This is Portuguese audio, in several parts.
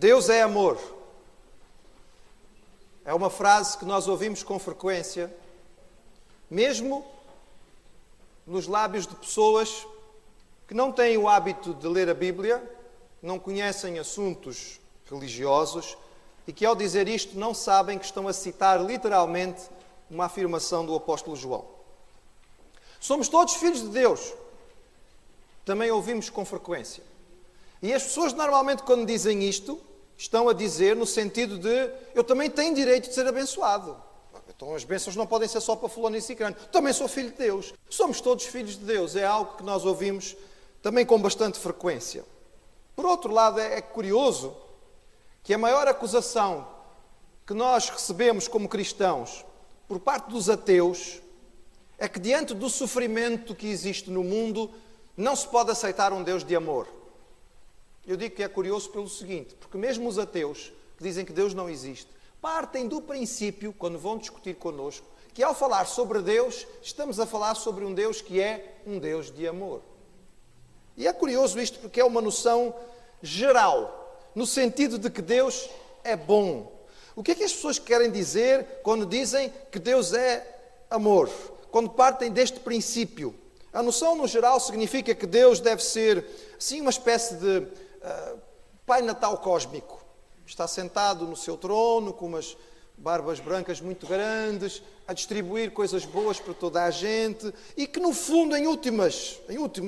Deus é amor. É uma frase que nós ouvimos com frequência, mesmo nos lábios de pessoas que não têm o hábito de ler a Bíblia, não conhecem assuntos religiosos e que, ao dizer isto, não sabem que estão a citar literalmente uma afirmação do apóstolo João. Somos todos filhos de Deus. Também ouvimos com frequência. E as pessoas normalmente, quando dizem isto, estão a dizer no sentido de eu também tenho direito de ser abençoado. Então as bênçãos não podem ser só para fulano e ciclano. Também sou filho de Deus. Somos todos filhos de Deus. É algo que nós ouvimos também com bastante frequência. Por outro lado, é curioso que a maior acusação que nós recebemos como cristãos por parte dos ateus é que diante do sofrimento que existe no mundo não se pode aceitar um Deus de amor. Eu digo que é curioso pelo seguinte, porque mesmo os ateus que dizem que Deus não existe, partem do princípio, quando vão discutir connosco, que ao falar sobre Deus, estamos a falar sobre um Deus que é um Deus de amor. E é curioso isto porque é uma noção geral, no sentido de que Deus é bom. O que é que as pessoas querem dizer quando dizem que Deus é amor? Quando partem deste princípio. A noção, no geral, significa que Deus deve ser, sim, uma espécie de Pai Natal cósmico. Está sentado no seu trono, com umas barbas brancas muito grandes, a distribuir coisas boas para toda a gente, e que, no fundo, em últimas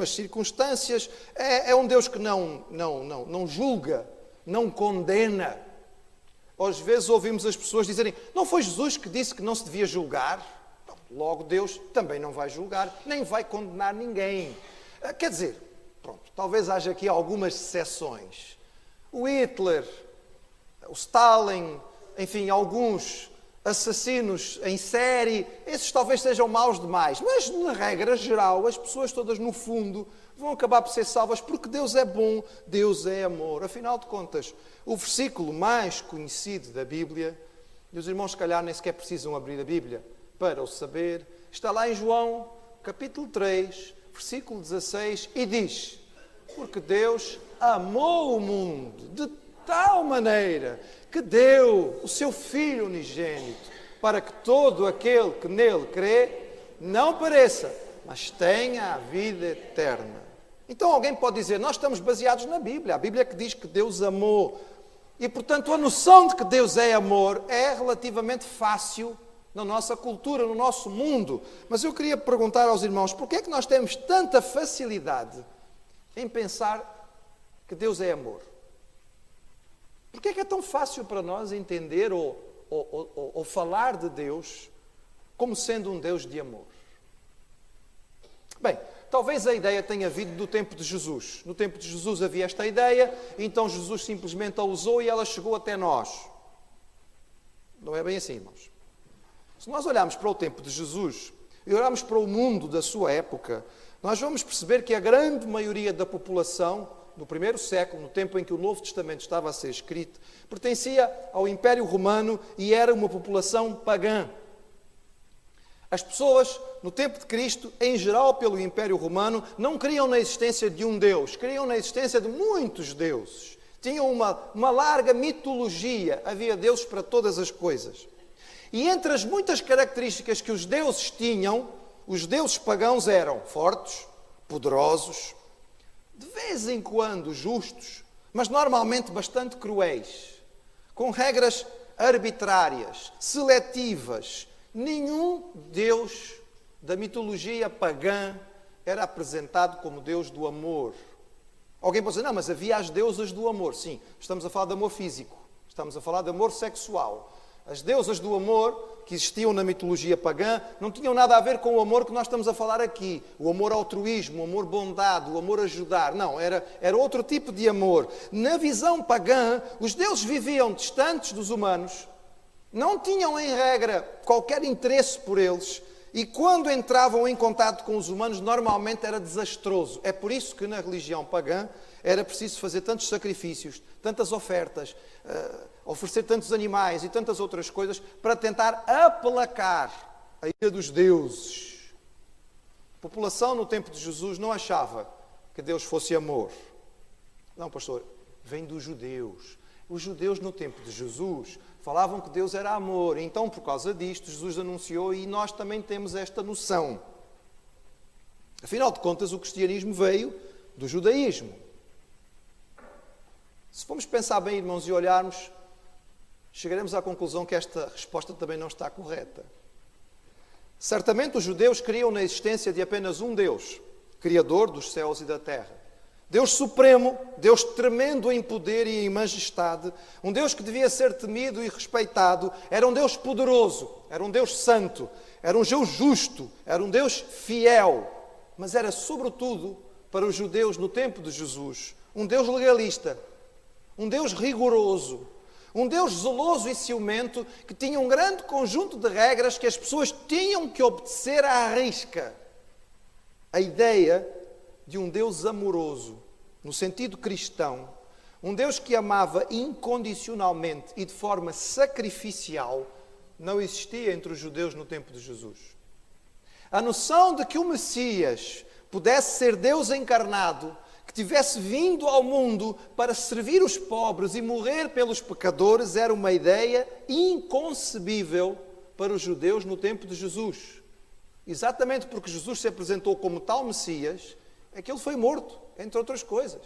circunstâncias, é um Deus que não julga, não condena. Às vezes ouvimos as pessoas dizerem, não foi Jesus que disse que não se devia julgar? Logo, Deus também não vai julgar, nem vai condenar ninguém. Quer dizer, pronto, talvez haja aqui algumas exceções. O Hitler, o Stalin, enfim, alguns assassinos em série, esses talvez sejam maus demais. Mas, na regra geral, as pessoas todas, no fundo, vão acabar por ser salvas porque Deus é bom, Deus é amor. Afinal de contas, o versículo mais conhecido da Bíblia, e os irmãos, se calhar, nem sequer precisam abrir a Bíblia para o saber, está lá em João, capítulo 3, versículo 16, e diz, porque Deus amou o mundo de tal maneira que deu o seu Filho unigênito, para que todo aquele que nele crê não pereça, mas tenha a vida eterna. Então alguém pode dizer, nós estamos baseados na Bíblia, a Bíblia que diz que Deus amou, e portanto a noção de que Deus é amor é relativamente fácil na nossa cultura, no nosso mundo. Mas eu queria perguntar aos irmãos, por que é que nós temos tanta facilidade em pensar que Deus é amor? Por que é tão fácil para nós entender ou falar de Deus como sendo um Deus de amor? Bem, talvez a ideia tenha vindo do tempo de Jesus. No tempo de Jesus havia esta ideia, então Jesus simplesmente a usou e ela chegou até nós. Não é bem assim, irmãos. Se nós olharmos para o tempo de Jesus e olharmos para o mundo da sua época, nós vamos perceber que a grande maioria da população, no primeiro século, no tempo em que o Novo Testamento estava a ser escrito, pertencia ao Império Romano e era uma população pagã. As pessoas, no tempo de Cristo, em geral pelo Império Romano, não criam na existência de um Deus, criam na existência de muitos deuses. Tinham uma larga mitologia, havia deuses para todas as coisas. E entre as muitas características que os deuses tinham, os deuses pagãos eram fortes, poderosos, de vez em quando justos, mas normalmente bastante cruéis, com regras arbitrárias, seletivas. Nenhum deus da mitologia pagã era apresentado como Deus do amor. Alguém pode dizer, não, mas havia as deusas do amor. Sim, estamos a falar de amor físico, estamos a falar de amor sexual. As deusas do amor que existiam na mitologia pagã não tinham nada a ver com o amor que nós estamos a falar aqui. O amor altruísmo, o amor bondade, o amor ajudar. Não, era outro tipo de amor. Na visão pagã, os deuses viviam distantes dos humanos, não tinham em regra qualquer interesse por eles e quando entravam em contato com os humanos normalmente era desastroso. É por isso que na religião pagã era preciso fazer tantos sacrifícios, tantas ofertas, oferecer tantos animais e tantas outras coisas para tentar aplacar a ira dos deuses. A população no tempo de Jesus não achava que Deus fosse amor. Não, pastor, vem dos judeus. Os judeus no tempo de Jesus falavam que Deus era amor. Então, por causa disto, Jesus anunciou e nós também temos esta noção. Afinal de contas, o cristianismo veio do judaísmo. Se formos pensar bem, irmãos, e olharmos, chegaremos à conclusão que esta resposta também não está correta. Certamente os judeus criam na existência de apenas um Deus, Criador dos céus e da terra. Deus supremo, Deus tremendo em poder e em majestade, um Deus que devia ser temido e respeitado, era um Deus poderoso, era um Deus santo, era um Deus justo, era um Deus fiel, mas era sobretudo, para os judeus no tempo de Jesus, um Deus legalista, um Deus rigoroso, um Deus zeloso e ciumento que tinha um grande conjunto de regras que as pessoas tinham que obedecer à risca. A ideia de um Deus amoroso, no sentido cristão, um Deus que amava incondicionalmente e de forma sacrificial, não existia entre os judeus no tempo de Jesus. A noção de que o Messias pudesse ser Deus encarnado, que tivesse vindo ao mundo para servir os pobres e morrer pelos pecadores, era uma ideia inconcebível para os judeus no tempo de Jesus. Exatamente porque Jesus se apresentou como tal Messias, é que ele foi morto, entre outras coisas.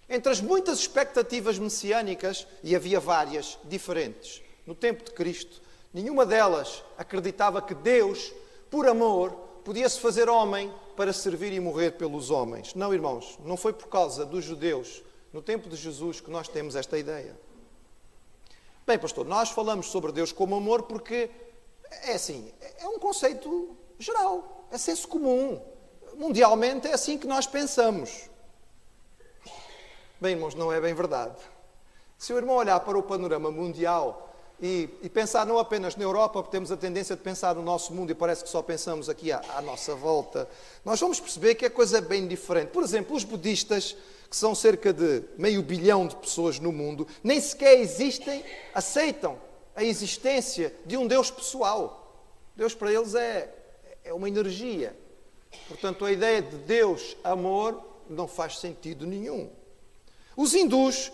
Entre as muitas expectativas messiânicas, e havia várias diferentes, no tempo de Cristo, nenhuma delas acreditava que Deus, por amor, podia se fazer homem para servir e morrer pelos homens. Não, irmãos, não foi por causa dos judeus, no tempo de Jesus, que nós temos esta ideia. Bem, pastor, nós falamos sobre Deus como amor porque, é assim, é um conceito geral, é senso comum. Mundialmente é assim que nós pensamos. Bem, irmãos, não é bem verdade. Se o irmão olhar para o panorama mundial e pensar não apenas na Europa, porque temos a tendência de pensar no nosso mundo e parece que só pensamos aqui à nossa volta, nós vamos perceber que a coisa é bem diferente. Por exemplo, os budistas, que são cerca de 500 milhões de pessoas no mundo, nem sequer aceitam a existência de um Deus pessoal. Deus para eles é uma energia. Portanto, a ideia de Deus, amor, não faz sentido nenhum. Os hindus,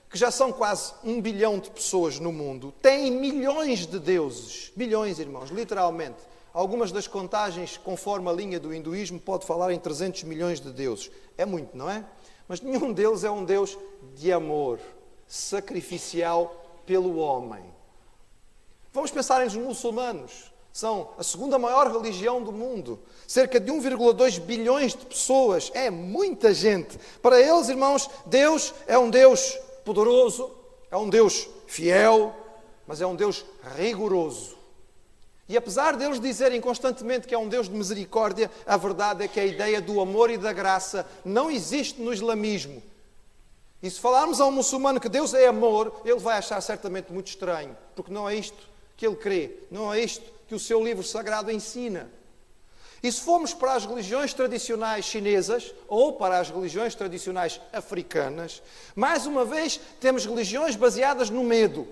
que já são quase 1 bilhão de pessoas no mundo, têm milhões de deuses. Milhões, irmãos, literalmente. Algumas das contagens, conforme a linha do hinduísmo, pode falar em 300 milhões de deuses. É muito, não é? Mas nenhum deles é um Deus de amor, sacrificial pelo homem. Vamos pensar nos muçulmanos. São a segunda maior religião do mundo. Cerca de 1,2 bilhões de pessoas. É muita gente. Para eles, irmãos, Deus é um Deus poderoso, é um Deus fiel, mas é um Deus rigoroso. E apesar deles dizerem constantemente que é um Deus de misericórdia, a verdade é que a ideia do amor e da graça não existe no islamismo. E se falarmos a um muçulmano que Deus é amor, ele vai achar certamente muito estranho, porque não é isto que ele crê, não é isto que o seu livro sagrado ensina. E se formos para as religiões tradicionais chinesas ou para as religiões tradicionais africanas, mais uma vez temos religiões baseadas no medo.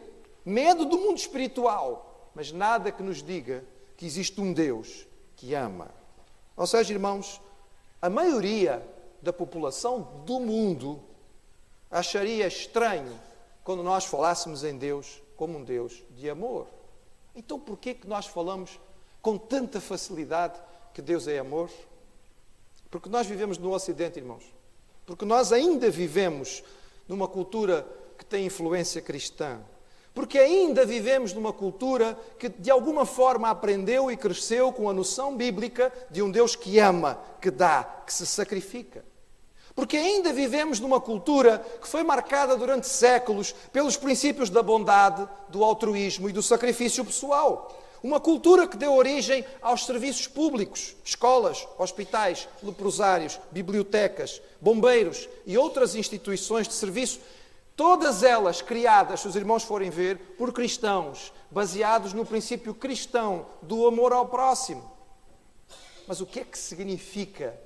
Medo do mundo espiritual, mas nada que nos diga que existe um Deus que ama. Ou seja, irmãos, a maioria da população do mundo acharia estranho quando nós falássemos em Deus como um Deus de amor. Então, por que nós falamos com tanta facilidade que Deus é amor? Porque nós vivemos no Ocidente, irmãos. Porque nós ainda vivemos numa cultura que tem influência cristã. Porque ainda vivemos numa cultura que, de alguma forma, aprendeu e cresceu com a noção bíblica de um Deus que ama, que dá, que se sacrifica. Porque ainda vivemos numa cultura que foi marcada durante séculos pelos princípios da bondade, do altruísmo e do sacrifício pessoal. Uma cultura que deu origem aos serviços públicos, escolas, hospitais, leprosários, bibliotecas, bombeiros e outras instituições de serviço, todas elas criadas, se os irmãos forem ver, por cristãos, baseados no princípio cristão do amor ao próximo. Mas o que é que significa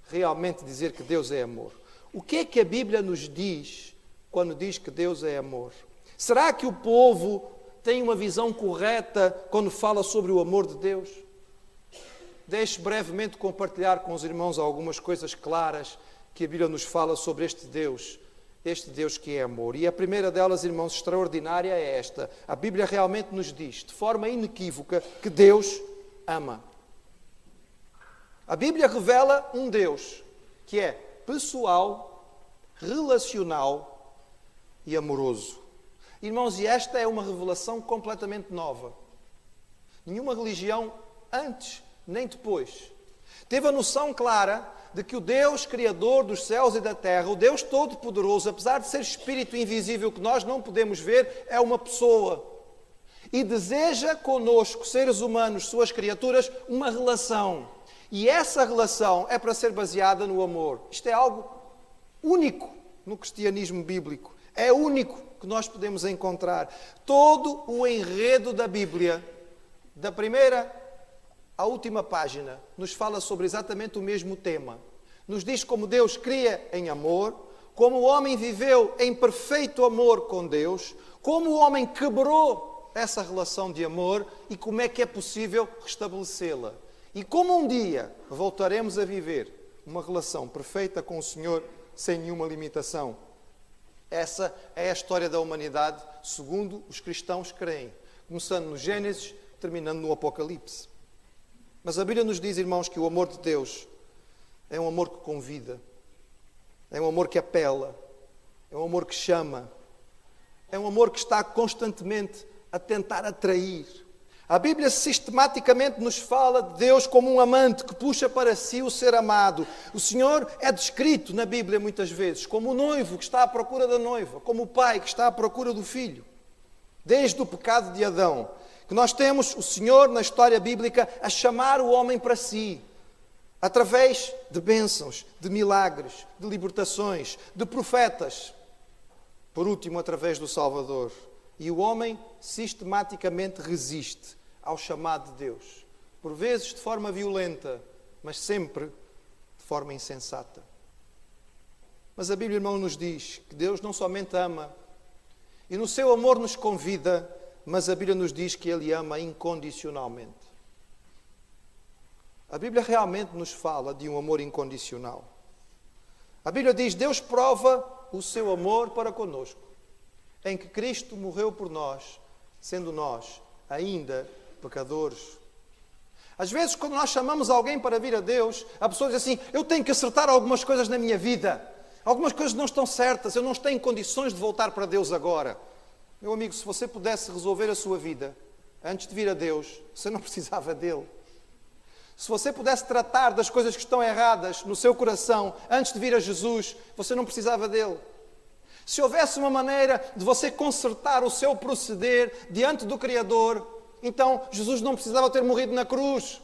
realmente dizer que Deus é amor? O que é que a Bíblia nos diz quando diz que Deus é amor? Será que o povo tem uma visão correta quando fala sobre o amor de Deus? Deixe brevemente compartilhar com os irmãos algumas coisas claras que a Bíblia nos fala sobre este Deus este Deus que é amor. E a primeira delas, irmãos, extraordinária é esta. A Bíblia realmente nos diz, de forma inequívoca, que Deus ama. A Bíblia revela um Deus que é pessoal, relacional e amoroso. Irmãos, e esta é uma revelação completamente nova. Nenhuma religião antes nem depois teve a noção clara de que o Deus Criador dos céus e da terra, o Deus Todo-Poderoso, apesar de ser Espírito invisível que nós não podemos ver, é uma pessoa. E deseja conosco, seres humanos, suas criaturas, uma relação. E essa relação é para ser baseada no amor. Isto é algo único no cristianismo bíblico. É único que nós podemos encontrar. Todo o enredo da Bíblia, da primeira à última página, nos fala sobre exatamente o mesmo tema. Nos diz como Deus cria em amor, como o homem viveu em perfeito amor com Deus, como o homem quebrou essa relação de amor e como é que é possível restabelecê-la. E como um dia voltaremos a viver uma relação perfeita com o Senhor sem nenhuma limitação. Essa é a história da humanidade, segundo os cristãos creem, começando no Gênesis, terminando no Apocalipse. Mas a Bíblia nos diz, irmãos, que o amor de Deus é um amor que convida, é um amor que apela, é um amor que chama, é um amor que está constantemente a tentar atrair. A Bíblia sistematicamente nos fala de Deus como um amante que puxa para si o ser amado. O Senhor é descrito na Bíblia muitas vezes como o noivo que está à procura da noiva, como o pai que está à procura do filho. Desde o pecado de Adão, que nós temos o Senhor na história bíblica a chamar o homem para si, através de bênçãos, de milagres, de libertações, de profetas. Por último, através do Salvador. E o homem sistematicamente resiste ao chamado de Deus. Por vezes de forma violenta, mas sempre de forma insensata. Mas a Bíblia, irmão, nos diz que Deus não somente ama, e no seu amor nos convida, mas a Bíblia nos diz que Ele ama incondicionalmente. A Bíblia realmente nos fala de um amor incondicional. A Bíblia diz, Deus prova o seu amor para conosco, em que Cristo morreu por nós, sendo nós ainda pecadores. Às vezes, quando nós chamamos alguém para vir a Deus, a pessoa diz assim, eu tenho que acertar algumas coisas na minha vida. Algumas coisas não estão certas, eu não tenho condições de voltar para Deus agora. Meu amigo, se você pudesse resolver a sua vida antes de vir a Deus, você não precisava dele. Se você pudesse tratar das coisas que estão erradas no seu coração antes de vir a Jesus, você não precisava dele. Se houvesse uma maneira de você consertar o seu proceder diante do Criador, então Jesus não precisava ter morrido na cruz.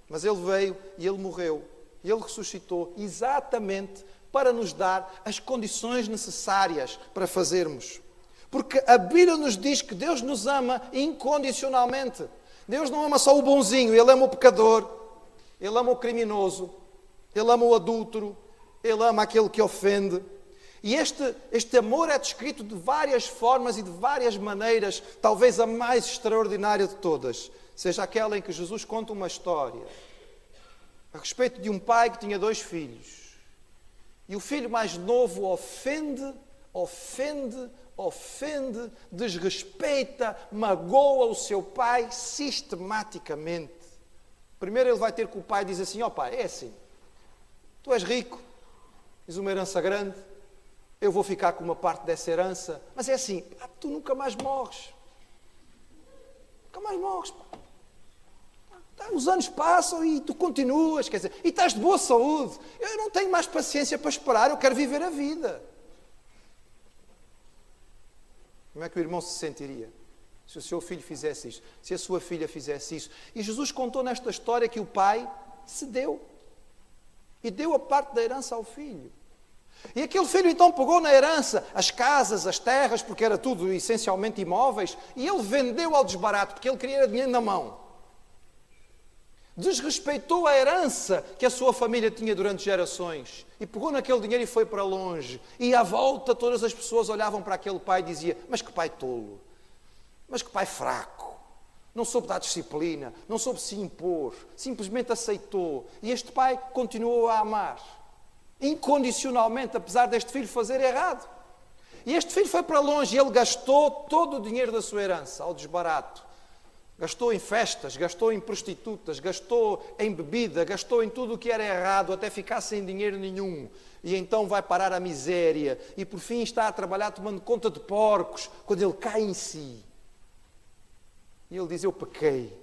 Mas Ele veio e Ele morreu. E Ele ressuscitou exatamente para nos dar as condições necessárias para fazermos. Porque a Bíblia nos diz que Deus nos ama incondicionalmente. Deus não ama só o bonzinho, Ele ama o pecador, Ele ama o criminoso, Ele ama o adúltero, Ele ama aquele que ofende. E este amor é descrito de várias formas e de várias maneiras, talvez a mais extraordinária de todas, seja aquela em que Jesus conta uma história a respeito de um pai que tinha 2 filhos. E o filho mais novo ofende, desrespeita, magoa o seu pai sistematicamente. Primeiro ele vai ter com o pai e diz assim, ó pai, é assim, tu és rico, tens uma herança grande, eu vou ficar com uma parte dessa herança, mas é assim, tu nunca mais morres. Nunca mais morres. Os anos passam e tu continuas, quer dizer, e estás de boa saúde. Eu não tenho mais paciência para esperar, eu quero viver a vida. Como é que o irmão se sentiria se o seu filho fizesse isso? Se a sua filha fizesse isso? E Jesus contou nesta história que o pai cedeu e deu a parte da herança ao filho. E aquele filho então pegou na herança as casas, as terras, porque era tudo essencialmente imóveis, e ele vendeu ao desbarato, porque ele queria dinheiro na mão. Desrespeitou a herança que a sua família tinha durante gerações, e pegou naquele dinheiro e foi para longe. E à volta todas as pessoas olhavam para aquele pai e diziam, mas que pai tolo, mas que pai fraco, não soube dar disciplina, não soube se impor, simplesmente aceitou. E este pai continuou a amar incondicionalmente, apesar deste filho fazer errado. E este filho foi para longe e ele gastou todo o dinheiro da sua herança ao desbarato. Gastou em festas, gastou em prostitutas, gastou em bebida, gastou em tudo o que era errado, até ficar sem dinheiro nenhum. E então vai parar à miséria. E por fim está a trabalhar tomando conta de porcos, quando ele cai em si. E ele diz, eu pequei,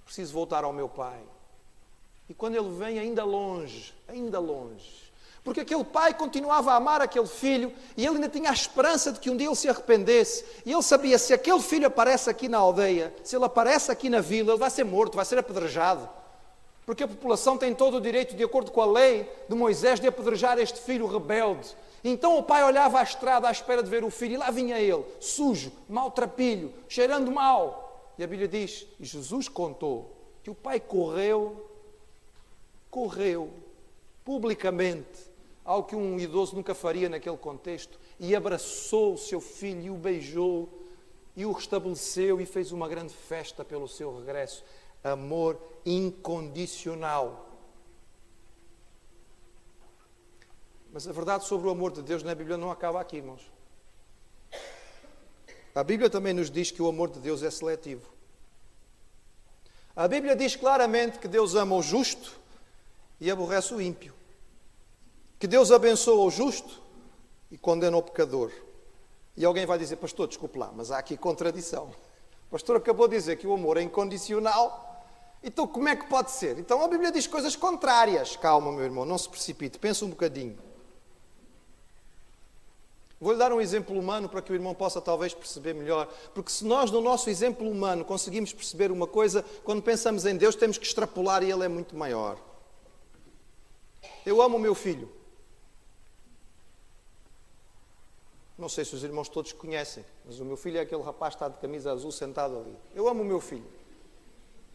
preciso voltar ao meu pai. E quando ele vem ainda longe, porque aquele pai continuava a amar aquele filho e ele ainda tinha a esperança de que um dia ele se arrependesse. E ele sabia, se aquele filho aparece aqui na aldeia, se ele aparece aqui na vila, ele vai ser morto, vai ser apedrejado. Porque a população tem todo o direito, de acordo com a lei de Moisés, de apedrejar este filho rebelde. Então o pai olhava à estrada à espera de ver o filho e lá vinha ele, sujo, maltrapilho, cheirando mal. E a Bíblia diz, e Jesus contou, que o pai correu publicamente, algo que um idoso nunca faria naquele contexto, e abraçou o seu filho e o beijou e o restabeleceu e fez uma grande festa pelo seu regresso. Amor incondicional. Mas a verdade sobre o amor de Deus na Bíblia não acaba aqui, irmãos. A Bíblia também nos diz que o amor de Deus é seletivo. A Bíblia diz claramente que Deus ama o justo e aborrece o ímpio. Que Deus abençoa o justo e condena o pecador. E alguém vai dizer, pastor, desculpe lá, mas há aqui contradição. O pastor acabou de dizer que o amor é incondicional, então como é que pode ser? Então a Bíblia diz coisas contrárias. Calma, meu irmão, não se precipite, pensa um bocadinho. Vou-lhe dar um exemplo humano para que o irmão possa talvez perceber melhor. Porque se nós, no nosso exemplo humano, conseguimos perceber uma coisa, quando pensamos em Deus, temos que extrapolar e Ele é muito maior. Eu amo o meu filho. Não sei se os irmãos todos conhecem, mas o meu filho é aquele rapaz que está de camisa azul sentado ali. Eu amo o meu filho.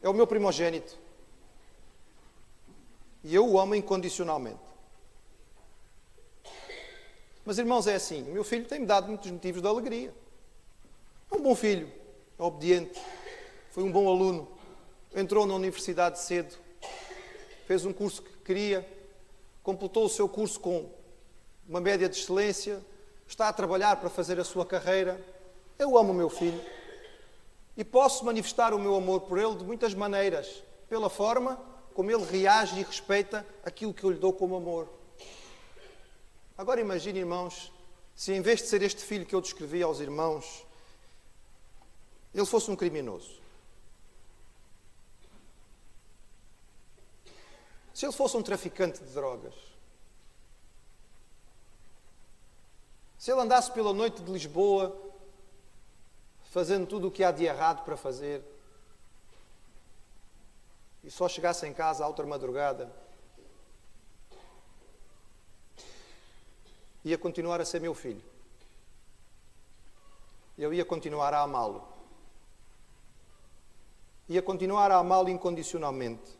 É o meu primogênito. E eu o amo incondicionalmente. Mas, irmãos, é assim. O meu filho tem-me dado muitos motivos de alegria. É um bom filho. É obediente. Foi um bom aluno. Entrou na universidade cedo. Fez um curso que queria. Completou o seu curso com uma média de excelência. Está a trabalhar para fazer a sua carreira. Eu amo o meu filho. E posso manifestar o meu amor por ele de muitas maneiras. Pela forma como ele reage e respeita aquilo que eu lhe dou como amor. Agora imagine, irmãos, se em vez de ser este filho que eu descrevi aos irmãos, ele fosse um criminoso. Se ele fosse um traficante de drogas. Se ele andasse pela noite de Lisboa, fazendo tudo o que há de errado para fazer, e só chegasse em casa à outra madrugada, ia continuar a ser meu filho. Eu ia continuar a amá-lo. Ia continuar a amá-lo incondicionalmente.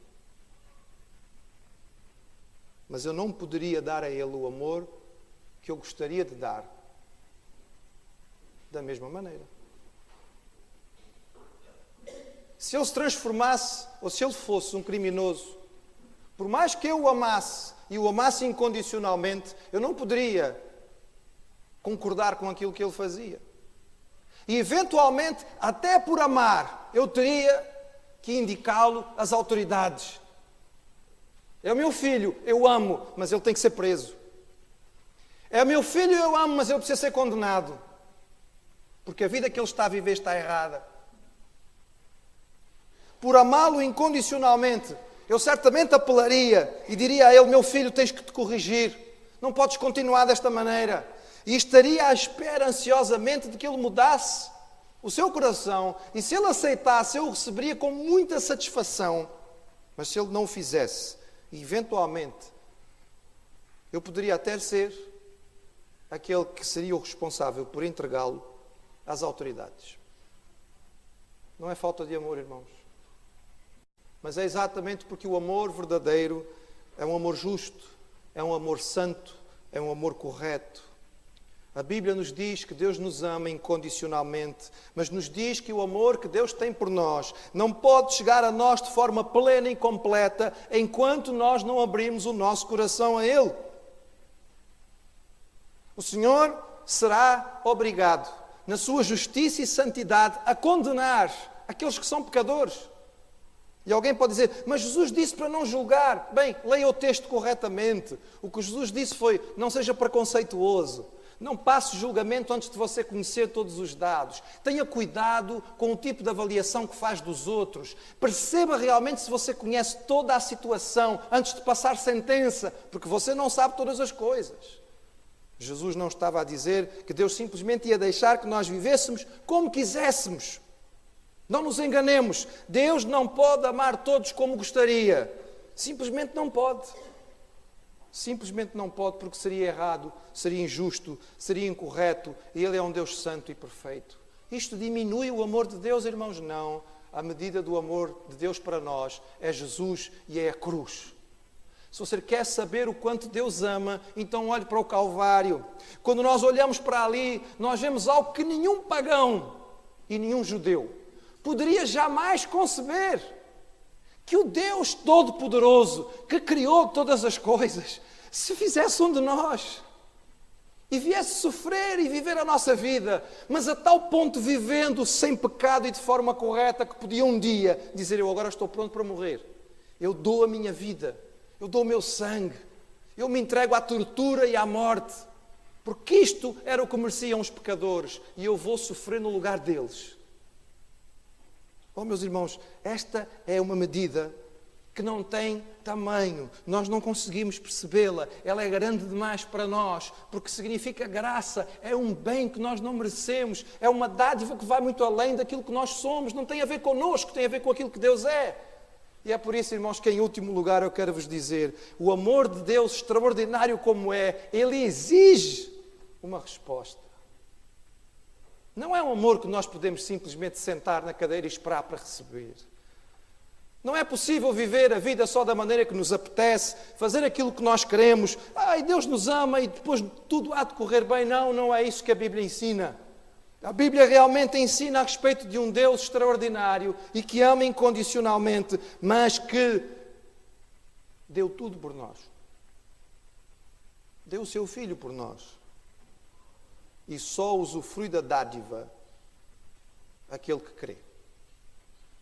Mas eu não poderia dar a ele o amor que eu gostaria de dar da mesma maneira. Se ele se transformasse, ou se ele fosse um criminoso, por mais que eu o amasse, e o amasse incondicionalmente, eu não poderia concordar com aquilo que ele fazia. E eventualmente, até por amar, eu teria que indicá-lo às autoridades. É o meu filho, eu amo, mas ele tem que ser preso. É o meu filho, eu amo, mas ele precisa ser condenado. Porque a vida que ele está a viver está errada. Por amá-lo incondicionalmente, eu certamente apelaria e diria a ele, meu filho, tens que te corrigir. Não podes continuar desta maneira. E estaria à espera ansiosamente de que ele mudasse o seu coração. E se ele aceitasse, eu o receberia com muita satisfação. Mas se ele não o fizesse, eventualmente, eu poderia até ser aquele que seria o responsável por entregá-lo às autoridades. Não é falta de amor, irmãos. Mas é exatamente porque o amor verdadeiro é um amor justo, é um amor santo, é um amor correto. A Bíblia nos diz que Deus nos ama incondicionalmente, mas nos diz que o amor que Deus tem por nós não pode chegar a nós de forma plena e completa enquanto nós não abrirmos o nosso coração a Ele. O Senhor será obrigado, na sua justiça e santidade, a condenar aqueles que são pecadores. E alguém pode dizer, mas Jesus disse para não julgar. Bem, leia o texto corretamente. O que Jesus disse foi, não seja preconceituoso. Não passe julgamento antes de você conhecer todos os dados. Tenha cuidado com o tipo de avaliação que faz dos outros. Perceba realmente se você conhece toda a situação antes de passar sentença, porque você não sabe todas as coisas. Jesus não estava a dizer que Deus simplesmente ia deixar que nós vivêssemos como quiséssemos. Não nos enganemos. Deus não pode amar todos como gostaria. Simplesmente não pode. Simplesmente não pode, porque seria errado, seria injusto, seria incorreto. E Ele é um Deus santo e perfeito. Isto diminui o amor de Deus, irmãos? Não. A medida do amor de Deus para nós é Jesus e é a cruz. Se você quer saber o quanto Deus ama, então olhe para o Calvário. Quando nós olhamos para ali, nós vemos algo que nenhum pagão e nenhum judeu poderia jamais conceber. Que o Deus Todo-Poderoso, que criou todas as coisas, se fizesse um de nós e viesse sofrer e viver a nossa vida, mas a tal ponto vivendo sem pecado e de forma correta, que podia um dia dizer, eu agora estou pronto para morrer. Eu dou a minha vida, eu dou o meu sangue, eu me entrego à tortura e à morte, porque isto era o que mereciam os pecadores e eu vou sofrer no lugar deles. Oh, meus irmãos, esta é uma medida que não tem tamanho. Nós não conseguimos percebê-la. Ela é grande demais para nós, porque significa graça. É um bem que nós não merecemos. É uma dádiva que vai muito além daquilo que nós somos. Não tem a ver connosco, tem a ver com aquilo que Deus é. E é por isso, irmãos, que em último lugar eu quero vos dizer, o amor de Deus, extraordinário como é, Ele exige uma resposta. Não é um amor que nós podemos simplesmente sentar na cadeira e esperar para receber. Não é possível viver a vida só da maneira que nos apetece, fazer aquilo que nós queremos. Ai, Deus nos ama e depois tudo há de correr bem. Não, não é isso que a Bíblia ensina. A Bíblia realmente ensina a respeito de um Deus extraordinário e que ama incondicionalmente, mas que deu tudo por nós. Deu o seu Filho por nós. E só usufrui da dádiva aquele que crê.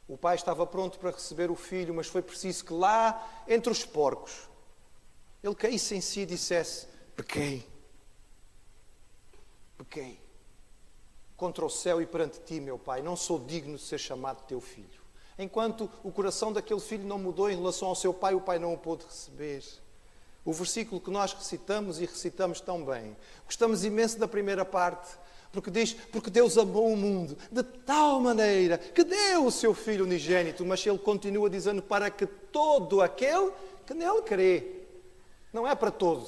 O pai estava pronto para receber o filho, mas foi preciso que lá, entre os porcos, ele caísse em si e dissesse, pequei contra o céu e perante ti, meu pai, não sou digno de ser chamado teu filho. Enquanto o coração daquele filho não mudou em relação ao seu pai, o pai não o pôde receber. O versículo que nós recitamos e recitamos tão bem. Gostamos imenso da primeira parte, porque diz, porque Deus amou o mundo de tal maneira que deu o seu Filho unigênito, mas ele continua dizendo para que todo aquele que nele crê. Não é para todo,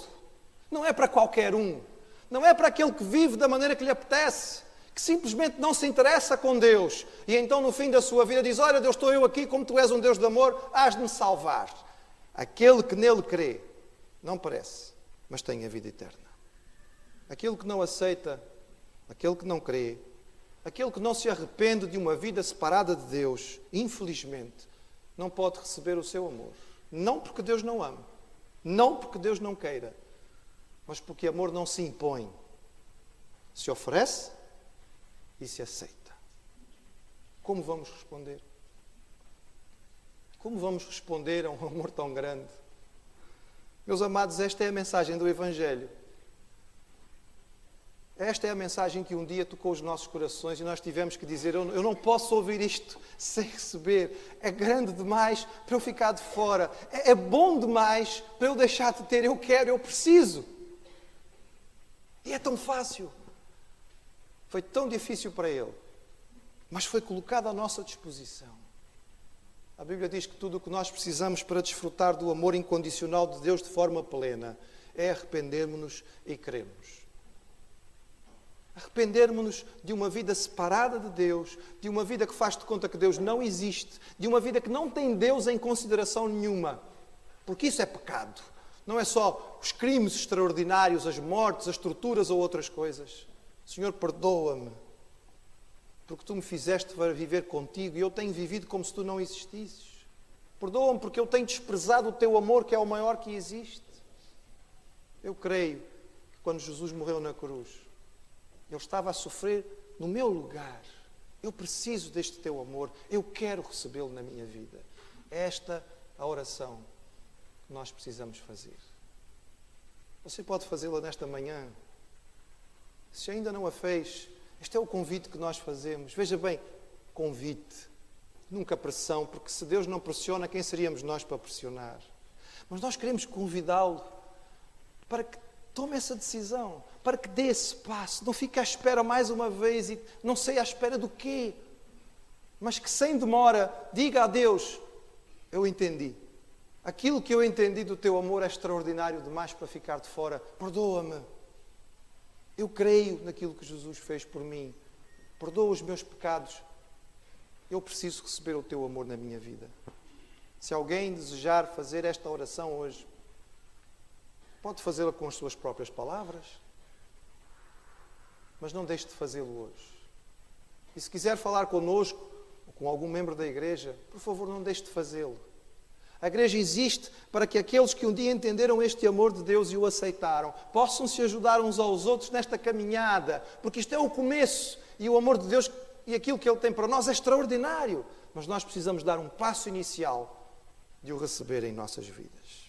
não é para qualquer um, não é para aquele que vive da maneira que lhe apetece, que simplesmente não se interessa com Deus e então no fim da sua vida diz, olha Deus, estou eu aqui, como tu és um Deus de amor, hás de me salvar. Aquele que nele crê, não parece, mas tem a vida eterna. Aquele que não aceita, aquele que não crê, aquele que não se arrepende de uma vida separada de Deus, infelizmente, não pode receber o seu amor. Não porque Deus não ama, não porque Deus não queira, mas porque amor não se impõe. Se oferece e se aceita. Como vamos responder? Como vamos responder a um amor tão grande? Meus amados, esta é a mensagem do Evangelho. Esta é a mensagem que um dia tocou os nossos corações e nós tivemos que dizer, eu não posso ouvir isto sem receber. É grande demais para eu ficar de fora. É bom demais para eu deixar de ter. Eu quero, eu preciso. E é tão fácil. Foi tão difícil para ele. Mas foi colocado à nossa disposição. A Bíblia diz que tudo o que nós precisamos para desfrutar do amor incondicional de Deus de forma plena é arrependermos-nos e crermos. Arrependermos-nos de uma vida separada de Deus, de uma vida que faz de conta que Deus não existe, de uma vida que não tem Deus em consideração nenhuma. Porque isso é pecado. Não é só os crimes extraordinários, as mortes, as torturas ou outras coisas. Senhor, perdoa-me. Porque tu me fizeste para viver contigo e eu tenho vivido como se tu não existisses. Perdoa-me porque eu tenho desprezado o teu amor, que é o maior que existe. Eu creio que quando Jesus morreu na cruz, Ele estava a sofrer no meu lugar. Eu preciso deste teu amor. Eu quero recebê-lo na minha vida. É esta a oração que nós precisamos fazer. Você pode fazê-la nesta manhã. Se ainda não a fez, este é o convite que nós fazemos. Veja bem, convite. Nunca pressão, porque se Deus não pressiona, quem seríamos nós para pressionar? Mas nós queremos convidá-lo para que tome essa decisão, para que dê esse passo. Não fique à espera mais uma vez e não sei à espera do quê. Mas que sem demora diga a Deus, eu entendi. Aquilo que eu entendi do teu amor é extraordinário demais para ficar de fora. Perdoa-me. Eu creio naquilo que Jesus fez por mim. Perdoa os meus pecados. Eu preciso receber o teu amor na minha vida. Se alguém desejar fazer esta oração hoje, pode fazê-la com as suas próprias palavras, mas não deixe de fazê-lo hoje. E se quiser falar connosco, ou com algum membro da igreja, por favor, não deixe de fazê-lo. A igreja existe para que aqueles que um dia entenderam este amor de Deus e o aceitaram, possam se ajudar uns aos outros nesta caminhada, porque isto é o começo, e o amor de Deus e aquilo que Ele tem para nós é extraordinário, mas nós precisamos dar um passo inicial de o receber em nossas vidas.